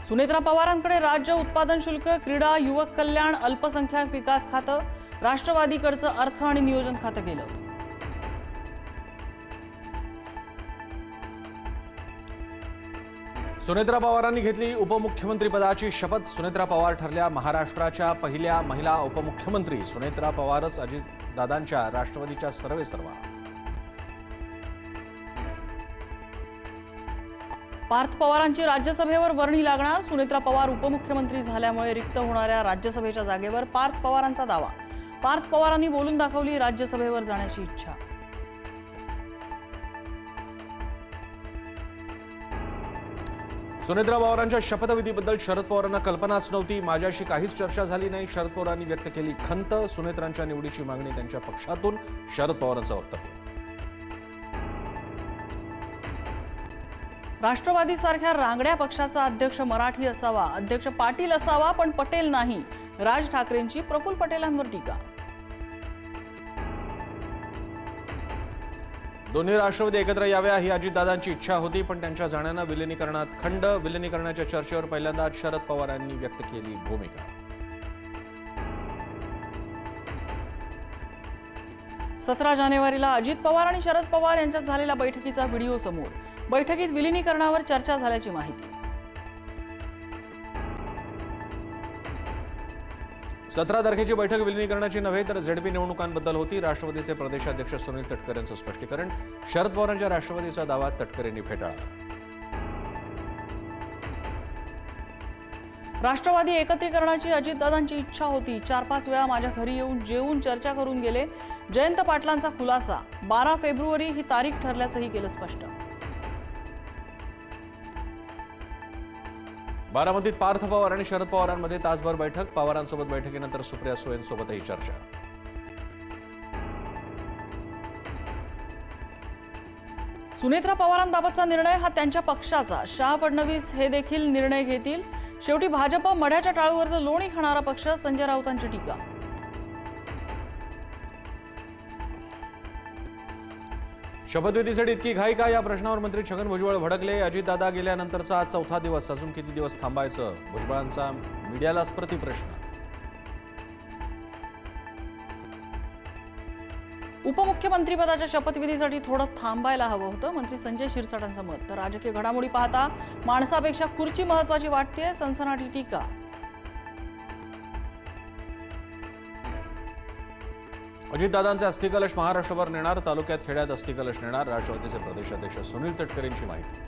सुनेत्रा पवारांकडे राज्य उत्पादन शुल्क, क्रीडा, युवक कल्याण, अल्पसंख्याक विकास खातं, राष्ट्रवादीकडचं अर्थ आणि नियोजन खातं गेलं. सुनेत्रा पवारांनी घेतली उपमुख्यमंत्री पदाची शपथ. सुनेत्रा पवार ठरल्या महाराष्ट्राच्या पहिल्या महिला उपमुख्यमंत्री. सुनेत्रा पवारच अजितदादांच्या राष्ट्रवादीच्या सर्वेसर्वा. पार्थ पवारांची राज्यसभेवर वर्णी लागणार. सुनेत्रा पवार उपमुख्यमंत्री झाल्यामुळे रिक्त होणाऱ्या राज्यसभेच्या जागेवर पार्थ पवारांचा दावा. पार्थ पवारांनी बोलून दाखवली राज्यसभेवर जाण्याची इच्छा. सुनेत्रा पवारांच्या शपथविधीबद्दल शरद पवारांना कल्पनाच नव्हती. माझ्याशी काहीच चर्चा झाली नाही. शरद पवारांनी व्यक्त केली खंत. सुनेत्रांच्या निवडीची मागणी त्यांच्या पक्षातून. शरद पवारांचं वक्तव्य. राष्ट्रवादी सारख्या रांगड्या पक्षाचा अध्यक्ष मराठी असावा, अध्यक्ष पाटील असावा, पण पटेल नाही. राज ठाकरेंची प्रफुल्ल पटेलांवर टीका. दोन्ही राष्ट्रवादी एकत्र याव्या ही अजितदादांची इच्छा होती, पण त्यांच्या जाण्यानं विलिनीकरणात खंड. विलिनीकरणाच्या चर्चेवर पहिल्यांदाच शरद पवारांनी व्यक्त केली भूमिका. 17 जानेवारीला अजित पवार आणि शरद पवार यांच्यात झालेल्या बैठकीचा व्हिडिओ समोर. बैठकीत विलिनीकरणावर चर्चा झाल्याची माहिती. 17 तारखेची बैठक विलिनीकरणाची नव्हे तर झेडपी निवडणुकांबद्दल होती. राष्ट्रवादीचे प्रदेशाध्यक्ष सुनील तटकरे यांचं स्पष्टीकरण. शरद पवारांच्या राष्ट्रवादीचा दावा तटकरेंनी फेटाळला. राष्ट्रवादी एकत्रीकरणाची अजितदादांची इच्छा होती. 4-5 वेळा माझ्या घरी येऊन जेवून चर्चा करून गेले. जयंत पाटलांचा खुलासा. 12 फेब्रुवारी ही तारीख ठरल्याचंही केलं स्पष्ट. बारामतीत पार्थ पवार आणि शरद पवारांमध्ये तासभर बैठक. पवारांसोबत बैठकीनंतर सुप्रिया सुळेंसोबतही चर्चा. सुनेत्रा पवारांबाबतचा निर्णय हा त्यांच्या पक्षाचा. शहा फडणवीस हे देखील निर्णय घेतील. शेवटी भाजप मढ्याच्या टाळूवरचं लोणी खाणारा पक्ष. संजय राऊतांची टीका. शपथविधीसाठी इतकी घाई का या प्रश्नावर मंत्री छगन भुजबळ भडकले. अजितदादा गेल्यानंतरचा आज 4था दिवस. अजून किती दिवस थांबायचं? भुजबळांचा मीडियालाच प्रतिप्रश्न. उपमुख्यमंत्रीपदाच्या शपथविधीसाठी थोडं थांबायला हवं होतं, मंत्री संजय शिरसाटांचं मत. तर राजकीय घडामोडी पाहता माणसापेक्षा खुर्ची महत्वाची वाटतेय. सनसनाटी टीका. अजितदादांचे अस्थिकलश महाराष्ट्रभर नेणार. तालुक्यात खेड्यात अस्थिकलश नेणार. राष्ट्रवादीचे प्रदेशाध्यक्ष सुनील तटकरेंची माहिती.